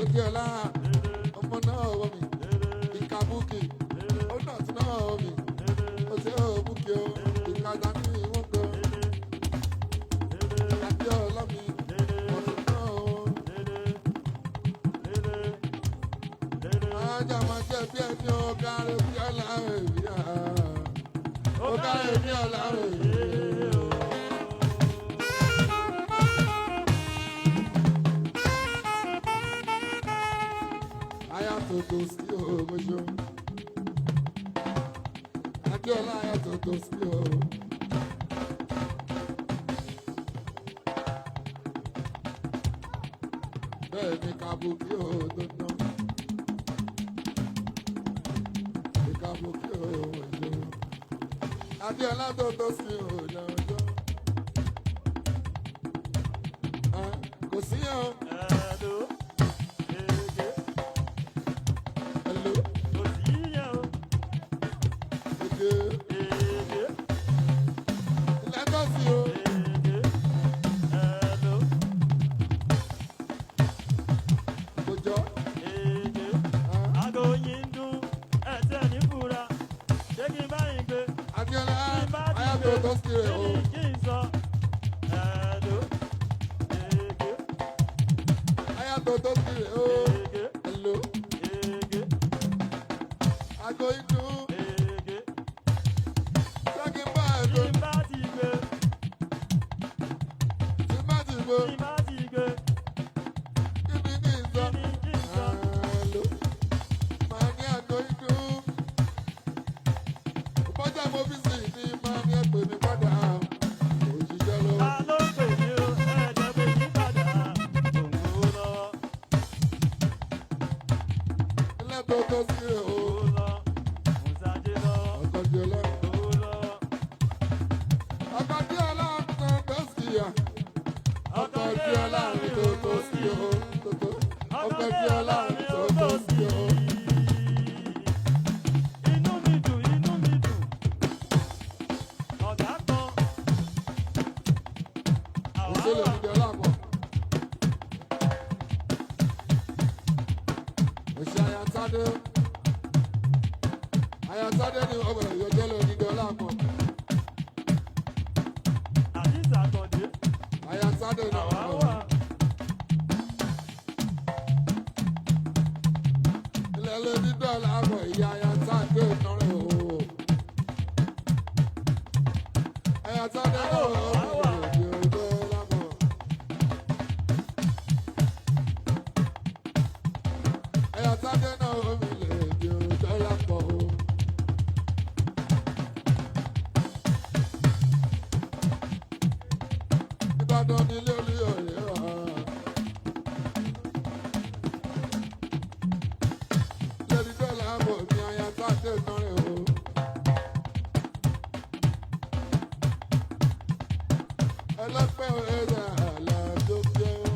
Adéọlá ọmọ náà wọ mi ìka búkì ó náà tún náà wọ mi ó ṣe ó búkì ó ìka dání wọ́n gbọ́ Adéọlá mi ọ̀tún náà wọ́n. Ajá máa jẹ́ bí ẹni ọ̀gá rẹ̀ bí ọ̀la rẹ̀ bí ọ̀gá rẹ̀ bí ọ̀la rẹ̀ bí. Ayatoto sí omoṣo Adéọlá ayatoto sí o. Bẹ́ẹ̀ ni kabuki o tó tán ni kabuki o oṣo Adéọlá toto sí o lọ́jọ́ kò sí yẹn o. Ayatade ni ọmọ ìyọjọ́ lọ ní dọ́là pọ̀. Ayatade ni ọmọ ìyọjọ́. Ilẹ̀ ló ní dọ́là pọ̀ ìyá Ayatade nọ́rọ̀ o. Ayatade ni ọmọ ìyọjọ́ lápọ̀. Ayatade náà ọmọ ìyọjọ́ lápọ̀ o. Ìbàdàn nílé olú ọ̀rẹ́ wa. Lẹ́ni dọ́là àbọ̀ mi Ayatade nọ́rẹ̀ o. Ẹlẹ́pẹ́ ẹ̀rẹ́ àlàjò jẹ́ o.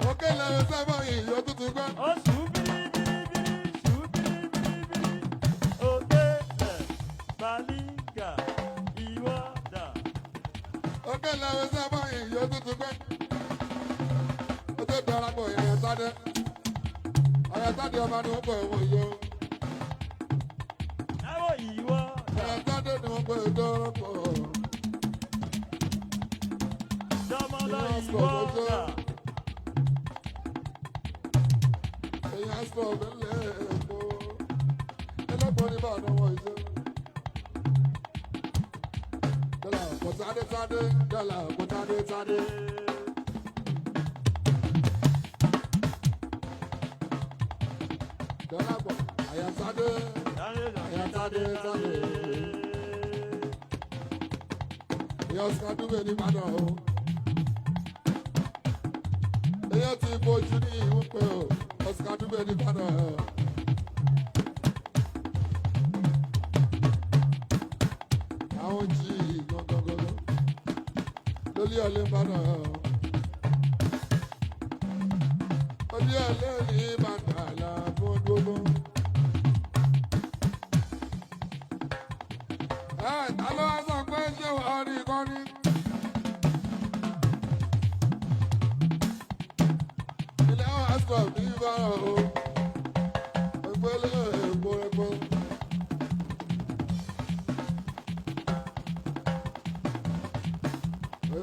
Òkè lẹ́yìn sábà ìyó tuntun gbọ́. Oṣù bìrìbìrìbìrì, ṣù bìrìbìrìbìrì, òkè lẹ̀, Bàlíngà, ìwọ́dà. Òkè lẹ́yìn sábà ìyó tuntun gbọ́. Ó tó darapọ̀ Ayatade. Ayatade ọba ni wọ́n pọ̀ ẹ̀wọ̀n yọ. Ẹ̀wọ̀ ìwọ́dà. Ayatade ni wọ́n pọ̀ ẹ̀dọ́rọ̀pọ̀. Dọ́mọlọ ìwọ́dà. Èèyàn sọ ọ̀bẹ̀lẹ̀ ẹ̀kọ́. Ẹlẹ́pọ̀ ní Ìbàdàn wọ̀ ìṣe. Dọ́là ọ̀pọ̀ tádé, dọ́là ọ̀pọ̀ tádé. Dọ́là pọ̀ Ayatade. Èèyàn Oscar Dube ní Ìbàdàn o. Èèyàn ti bojú ní ìwúpẹ́ o. Oscar Dube ní Ìbàdàn o. Àwọn jí gbọ̀ngbọ̀ngbọ̀n lórí ọ̀lẹ́ Ìbàdàn o. Lórí ọ̀lẹ́ ní Ìbàdàn làbọ̀ gbogbo. Ta ló wá sọ pé ṣé wàá rí kọ́ni?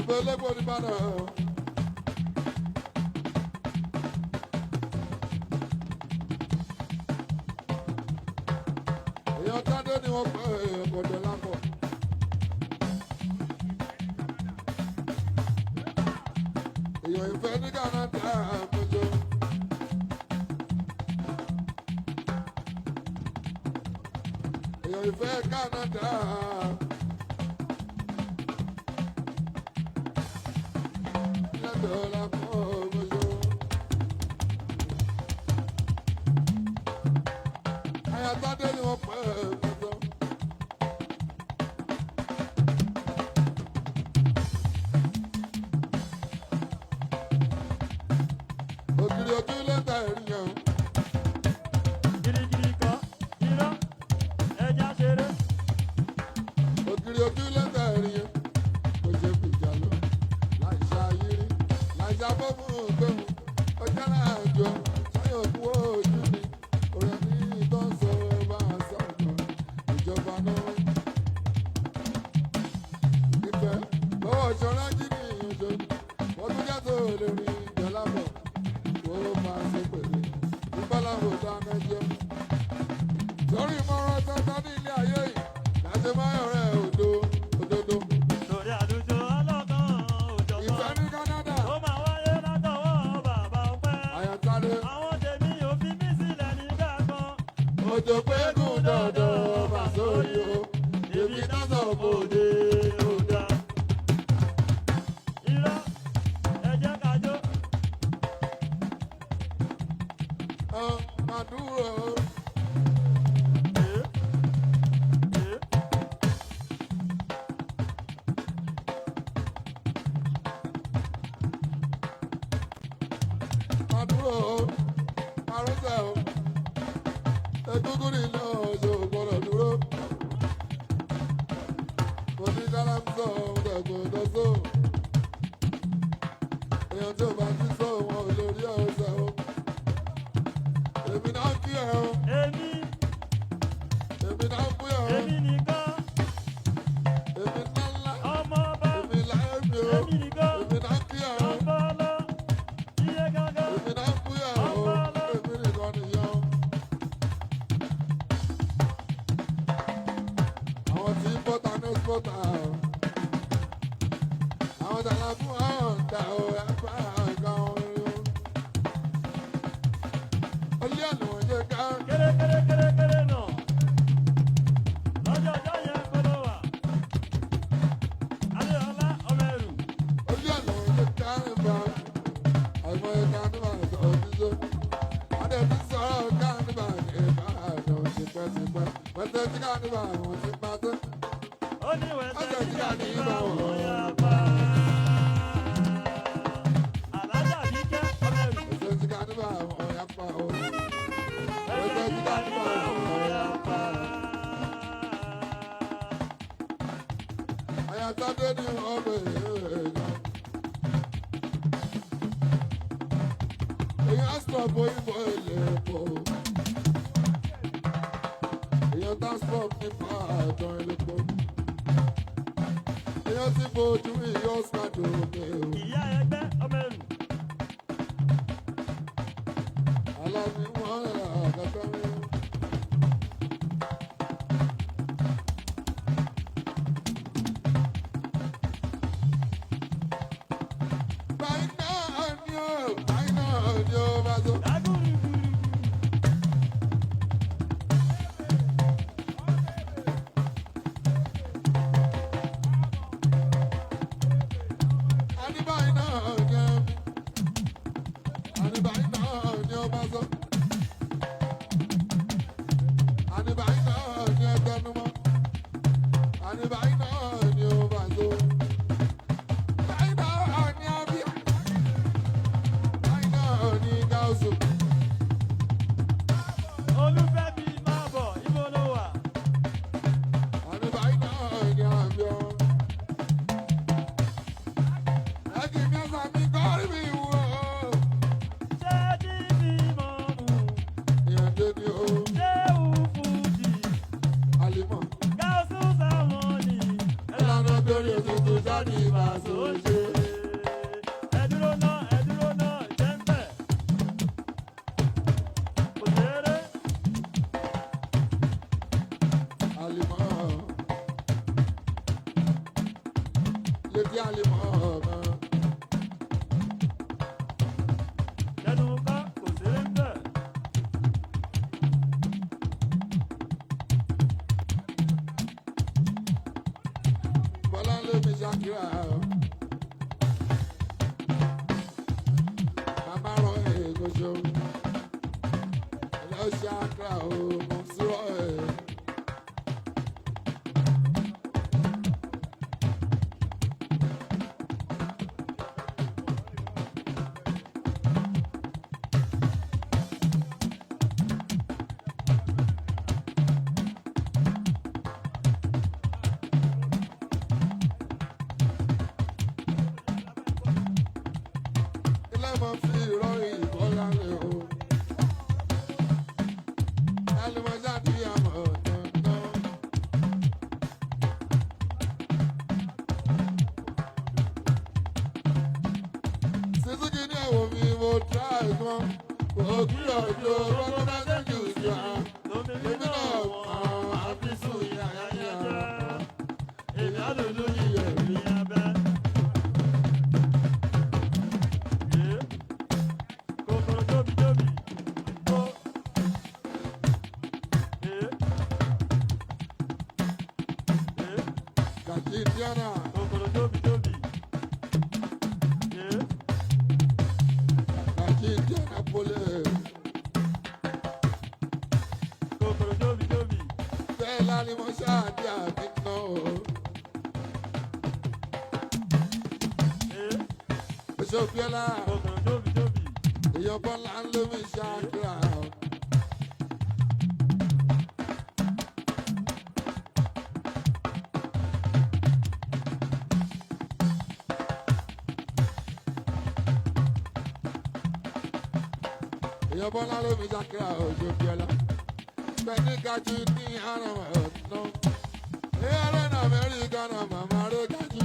Èbó elépo ní Ìbàdàn. Èèyàn Tádé ni wọ́n pẹ́ ọ̀gọ̀dọ̀ lápọ̀. Èèyàn ìfẹ́ ní Canada àmójó. Èèyàn ìfẹ́ Canada. Lẹ́dọ̀ lápọ̀ àmójó. Àyà Tádé ni wọ́n pẹ́ àmójó. Ògiri ojú lẹ́tà ènìyàn. Girigiri kan, irọ́, ẹja ṣeré. Ògiri ojú lẹ́tà ènìyàn. Kò ṣe fìjà lọ. Láìsá yírí. Láìsá bọ́mú gbẹ̀mú. Ó jára àjọ. Sáyọ̀ kú ojú ni. Ọ̀rẹ́ ní ìtàn sọ bá a sọ̀rọ̀. Ìjọba náà. Ìfẹ́ lọ́wọ́ ṣọ́ra jí ní ìyànjọ. Wọ́n tún jẹ́ tó lè rìn ìjọlábọ̀. Ó máa ṣe pẹ̀lú. Ìbálàwò dáná jẹun. Sórí ìmọ̀ràn tata ní ilé ayé yìí. Láti máa yọ̀rẹ́ òdodo. Torí àlùjọ ọlọ́kan òjọ̀gbọ́n. Ìfẹ́ ní Canada. Ó máa wáyé látọwọ́ bàbá ọpẹ́. Àyà Tádé. Àwọn tèmi ò fi mí sílẹ̀ nígbà kan. Òjò pé gùn dọ̀dọ̀ bà sórí o. Èmi náà sọ bòde. Òde ò dá. Irọ́, ẹ jẹ́ ká jó. Máa dúró. Ẹ́, ẹ́. Máa dúró. Máa rọ́ṣẹ̀ o. Egúngún ní iná ọ̀ṣọ́ gbọ́dọ̀ dúró. Mo ní kálámsọ̀ ọ̀dọ̀gbọ̀n dọ́sọ̀. Èèyàn tí ò bá ti sọ wọn ò lè rí ọ̀ṣẹ̀ o. Èmi náà kí ẹ o. Èmi, Èmi náà kú ẹ o. èmi nìkan, Èmi náà ńlá. ọmọ ọba. Èmi láyé mi o. Èmi nìkan, Èmi náà kí ẹ o. ọmọ ọlọ́. Iye gangan, Èmi náà kú ẹ o. Èmi nìkan nìyẹn o. Àwọn tí bọ́tà ní bọ́tà o. Àwọn tàlà fún àwọn ọ̀dà o. Ẹgbẹ́ àgbà wọn o. Olé àná wọn jẹ ká. kéré náà. Lọ́jọ́ ọjọ́ yẹn kó ló wà. Adéọlá ọmọ ẹrù. Olé àná wọn jẹ ká nípa. Àìmọ̀ ẹ̀ka nípa ẹ̀sọ́ òṣìṣẹ́. Adé ti sọ̀rọ̀ ká nípa ẹ̀ka àjọ tipẹ́tipẹ́. Pẹ̀tẹ́ tí ká nípa àwọn ti pàṣẹ. Ó ní wẹ̀sẹ̀ Ọjọ́ tí tí kà ká ní ní bá bá wọn wọn. yá pa. Àlájà kíkẹ́ ọmọ ẹrù. Pẹ̀tẹ́ tí ká nípa àwọn ọ̀yà pa o. Wẹ̀sẹ̀ tí kà ní bá wọn yá pa. Àyà Tádé ní ọbẹ̀ èèyàn. Èèyàn stop òyìnbó ilé epo. Èèyàn tá stop nípa àjọ elépo. Èèyàn ti fojú ìyọ́ sádò òkè o. Ìyá ẹgbẹ́ ọmọ ẹrù. Aláàbí wọn rà àgàtà mi. Báyìí náà ni ó, báyìí náà ni ó bá tó. Lágùrùgùrù. Ani báyìí náà ni ó bí. Ani báyìí náà ni ó bá tó. jáde ìbàṣọ ṣe. Ẹ dúró náà, jẹ́ ń bẹ̀. Kò ṣeré. Àlìmọ́ létí àlìmọ́ ọ̀mọ́. Ẹnu ká kò ṣeré ń bẹ̀. Bọ́lá ló mi ṣàkíyà. Màmá rọ ègòṣó. Lọ ṣàkíyà o, mo sọ ẹ̀. Ilé mọ̀ fi ìrọ̀rùn ìbọ́lá lé o. Àlùmọ́jà bí àmọ̀ dandan. Sísúkì ní ẹ̀wọ̀n mi mo tra ẹ̀gbọ́n. Òkú ọ̀dọ́ rọ́gbọ́n máa ń jù sí wa. Èmi náà wọ̀n àfisùn yàyàyà. Èmi á lò lóyún ẹ̀mí abẹ́. Kòkòrò jóbi. Ó. Gàjí Indiana. Kòkòrò jóbi. Gàjí Indiana pole. Kòkòrò jóbi. Bẹ́ẹ̀ láni mo ṣáàdì àbí ná o. Oṣù Bíọ́lá. Kòkòrò jóbi. Èèyàn Bọ́lá ń lómi ṣáàkìrà o. Èèyàn Bọ́lá lómi ṣáàkìrà o, oṣù Bíọ́lá. Bẹ́ẹ̀ni Gàjí ní àrùn ọ̀nà. Èèyàn náà Amẹ́ríkà náà màmá rẹ̀ Gàjí.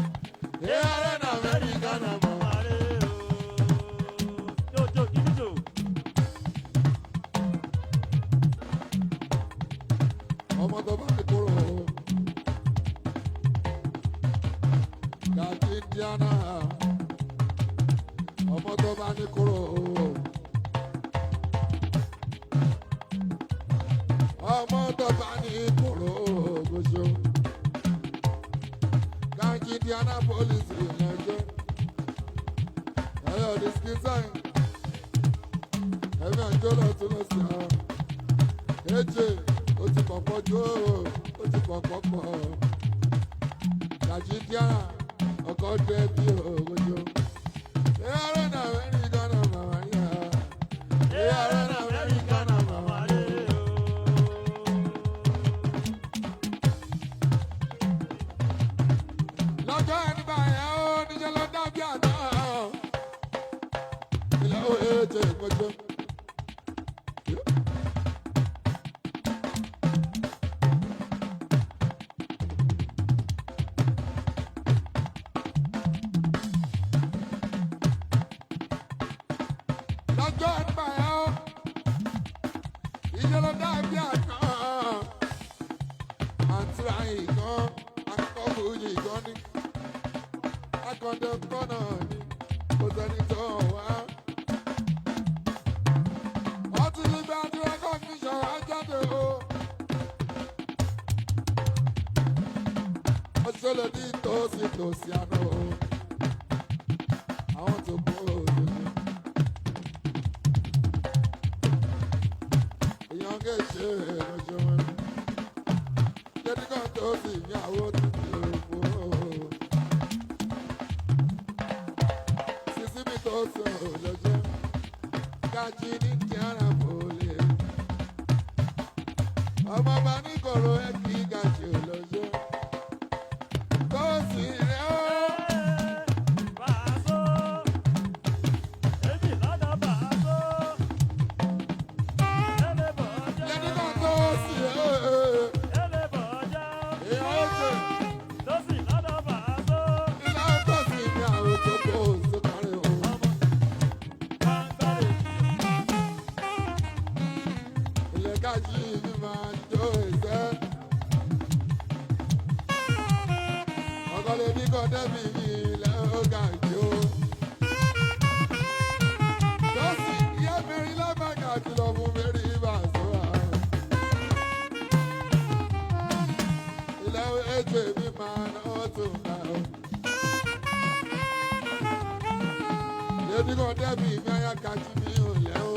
Èèyàn náà Amẹ́ríkà náà màmá. Ọmọ tó bá ní kúrò o. Gàjí Indiana. Ọmọ tó bá ní kúrò o. Ọmọ tó bá ní kúrò o. Gbèsò. Gàjí Indiana police ìlẹ́jọ́. Ẹyọ disiki sáyìn. Ẹ̀mí àjọ lọ tún lọ sí ọ. Èjè. Ó ti pọ̀pọ̀ jó, ó ti pọ̀pọ̀ pọ̀. Gàjí Indiana, ọkọ̀ dé bí ògójó. Èyàrá náà mẹ́rin gánà màmá yá. Èyàrá náà mẹ́rin gánà màmá yá. Lọ́jọ́ ẹnìgbà yẹn ó níṣẹ́ lọ dábí àná. Ilé ó èjè ìgbọ́jọ́. Lọ́jọ́ ẹgbà ẹ̀ ọ́, ìjọba dàbí àná. Àǹtíra ìkan, akọ́kọ́ ìkan ní. Akọ̀dọ̀ kọ́nà ní, kò sẹ́ni tó wá. Ọtí ti bá dúró kọ́ ní ṣọ̀rọ̀ ajáde o. Ó ṣẹlẹ̀ ní tòsí àná o. Àwọn tó kú òjòjò. Èèyàn kè ṣe lọ́jọ́ wọn. Jẹ́ni kan tó sì ní àwọn tó ti òkú. Sísí mi tó sọ lọ́jọ́. Gàjí ní Indiana pole. Ọmọ bá ní kòrò ẹ̀ kí Gàjí lọ́jọ́. Tó sì rẹ̀ ó. ọkọ lè ní kọ́ dẹ́bì mi lẹ́ọ̀gà jù. Jọ́sì ìyá mẹ́rin lábàgà kìlọ̀ fún mẹ́rin ìbàṣọ́ àwọn. Ilẹ̀ ètò èmi máa ná ọ̀tún ká o. Lèmi kọ́ dẹ́bì mi ayá kàtí mi ò lẹ́ o.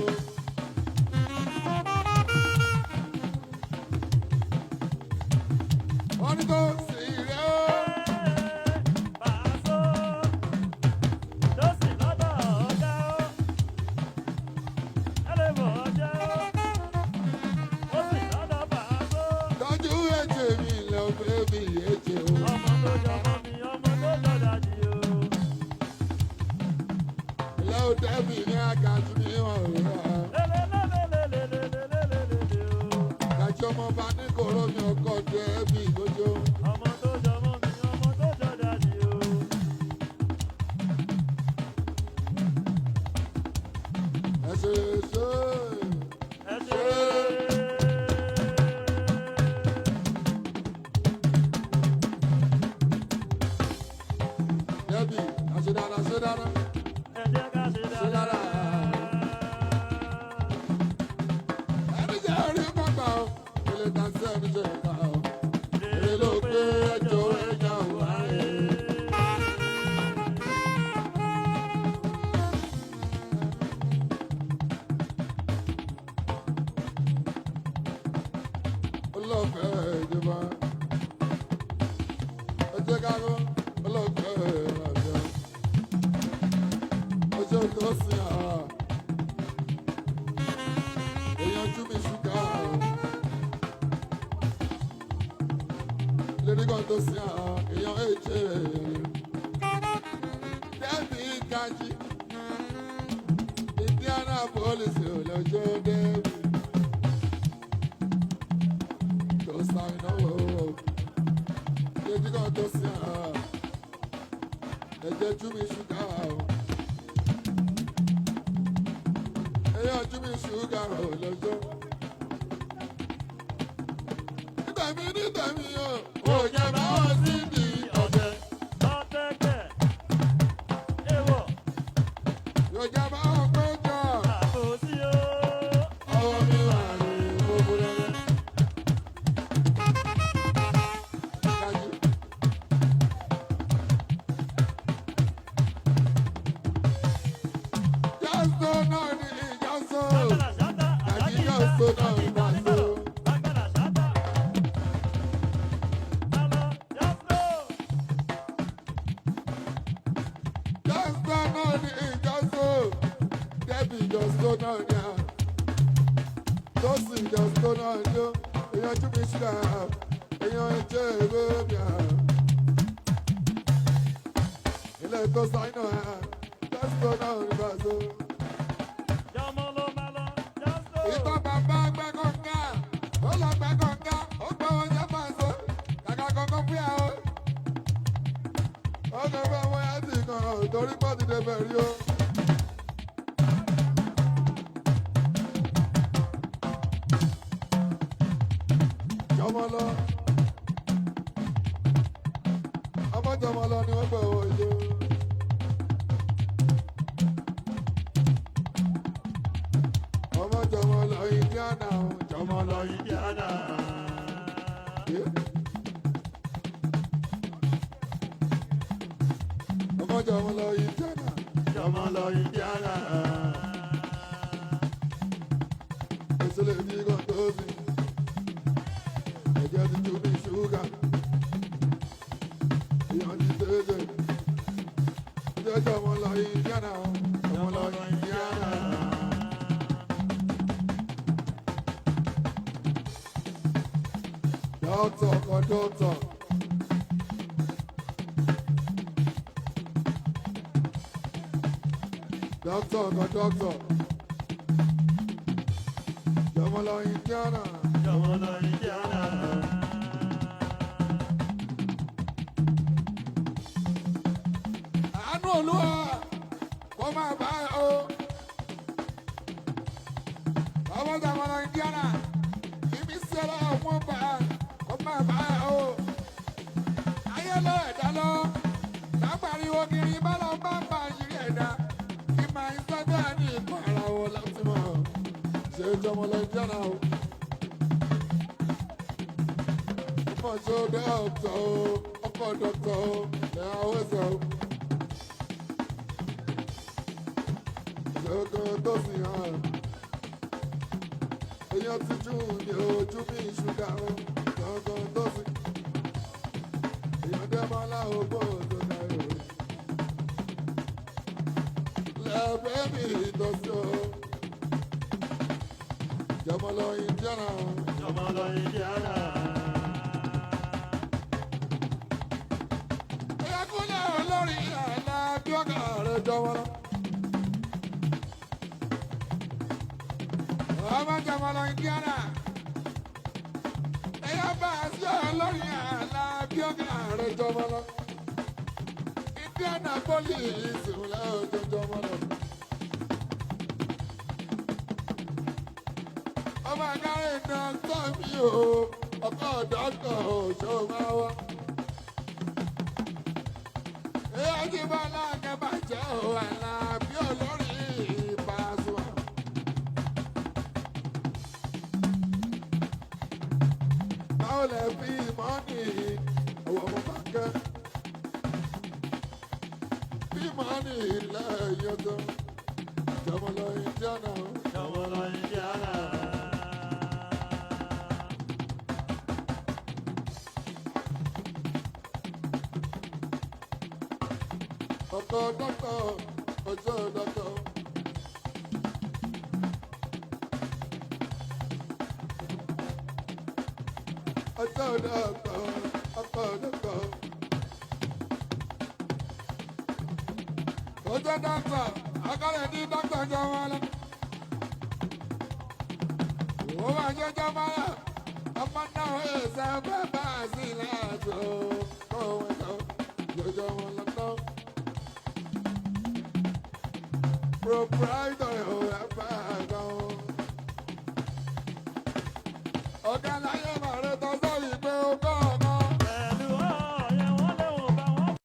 Wọ́n ní kó sì rẹ́ o. Tọ́jú ẹ̀jẹ̀ mi lọ fẹ́ mi ẹ̀jẹ̀ o. Ilé ò dẹ́bì ní àkàtì mi ọ̀rẹ́ wa. Kàtí ọmọ bá ní kòró mi ọkọ̀ dẹ́bì lójó. Ẹ ṣe ṣe. Dẹ́bì, àṣẹ dáadáa, ṣe dáadáa. Ṣe dáadáa. Ẹni jẹ́ orí pàpà o, ilé tàǹsí ẹni jẹ́ ìpa o. Èrè ló gbé ẹjọ́ ẹja òwá rẹ̀. Olóòfẹ́ ìjọba. Ẹ jẹ́ ká lọ, olóòfẹ́ ìrọ̀lẹ́. Ọjọ́ tó sìn á. Èèyàn jú mi ṣúgà o. Lérí kan tó sìn á. Èèyàn èjè. Dẹ́bì Gají. Indianapolis olójó Dẹ́bì. Tó sáyìn náà o. Lérí kan tó sìn á. Ẹ̀jẹ̀ jú mi ṣúgà o. Èèyàn jú mi ṣúgà o lọ́jọ́. Nígbà mi o, ò jẹ́ báwọn sí di ọ̀bẹ. Yóò jẹ́ báwọn pé jọ. Ọwọ́ mi wà ní gbogbo lẹ́rẹ́. Gají. Jọ́sọ̀ náà ni ìjọ́sọ̀. Gají jọ́sọ̀ náà ni ìbàṣọ. Jọ́sọ̀ náà ni ìjọ́sọ̀. Dẹ́bì jọ́sọ̀ náà ni à. Jọ́sì jọ́sọ̀ náà ni ó. Èèyàn jú mi ṣúgà. Èèyàn ẹ̀jẹ̀ ewé mi à. Ilé tó sáyìn náà à. Jọ́sọ̀ náà ni ìbàṣọ. Ìtàn bàbá gbẹ́ kọ̀ǹga, ó lọ gbẹ́ kọ̀ǹga, ó gbọ́ wọn jẹ́ pàṣẹ, kàkà kọ̀ọ̀kan fún yà ó. Ó kẹ́ fẹ́ wọ́n yá sí kan, torí pọ́ ti dé bẹ̀rí o. Jọmọ lọ, ọmọ jọmọ lọ ni wọ́n gbẹ̀ wọ ìjọ. Ọmọ jọmọ lọ Indiana o, jọmọ lọ Indiana. Ọmọ jọmọ lọ Indiana, jọmọ lọ Indiana. Èso lè fi kan tó sí, ẹ̀jẹ̀ ti ju ní ṣúgà. Èèyàn ti tẹ́jẹ̀, ẹ̀jẹ̀ jọmọ lọ Indiana o, jọmọ lọ Indiana. Doctor, doctor. Doctor. Jọmọlọ Indiana. Àánú Olúwa kó máa bá ẹ o. Ọmọ Jọmọlọ Indiana. Ibi sẹ́lẹ̀ ọmọ bá ẹ kó máa bá ẹ o. Ayé lọ ẹ̀dá lọ. jọmọ lọ jẹ́nà o. Ọmọ ṣe dọ́kítọ̀ o, ọkọ̀ dọ́kítọ̀ o, lẹ́ àwọn ẹ̀sẹ̀ o. Ìṣègùn tó sì hàn. Èèyàn ti jù ní ojú bí ṣúgà o, ìṣègùn tó sì. Èèyàn dẹ́ máa láwọn gbọ́dọ̀ dáyọ̀ o. Lẹ́bẹ̀ẹ́ mi ìtọ́sí o. Jọmọlọ Indiana. Jọmọlọ Indiana. Ìyàkúnlẹ̀ olórí àná bí ọ̀gá rẹ̀ jọmọlọ. Ọmọ jọmọlọ Indiana. Ẹyọ bá a sí olórí àná bí ọ̀gá rẹ̀ jọmọlọ. Indiana police ńlá ọjọ́ jọmọlọ. Ọmọ agáre dọ́kítọ̀ mi o, ọkọ̀ dọ́kítọ̀ òṣò máa wá. Èyí ti bá láàkẹ́ bàjẹ́ o, àlà bí olórí Pasuma. Báwo lẹ fi mọ́nì ọ̀wọ́ mo máa kẹ́? Bí mọ́nì ilẹ̀ yẹn tó, Jọmọlọ Indiana. Jọmọlọ Indiana. Ọkọ̀ dọ́kítọ̀, ọjọ́ dọ́kítọ̀. Ọjọ́ dọ́kítọ̀, ọkọ̀ dọ́kítọ̀. Ọjọ́ dọ́kítọ̀, akọ́lẹ̀ ní dọ́kítọ̀ jọ wọn lọ. Wọ́n máa jẹ́ jọ wọn lọ. Ọmọ náà ẹ̀sẹ̀ bẹ́ẹ̀ bá a sí láàbò. Kọ́ wọn lọ, jọjọ wọn lọ náà. Proprietor.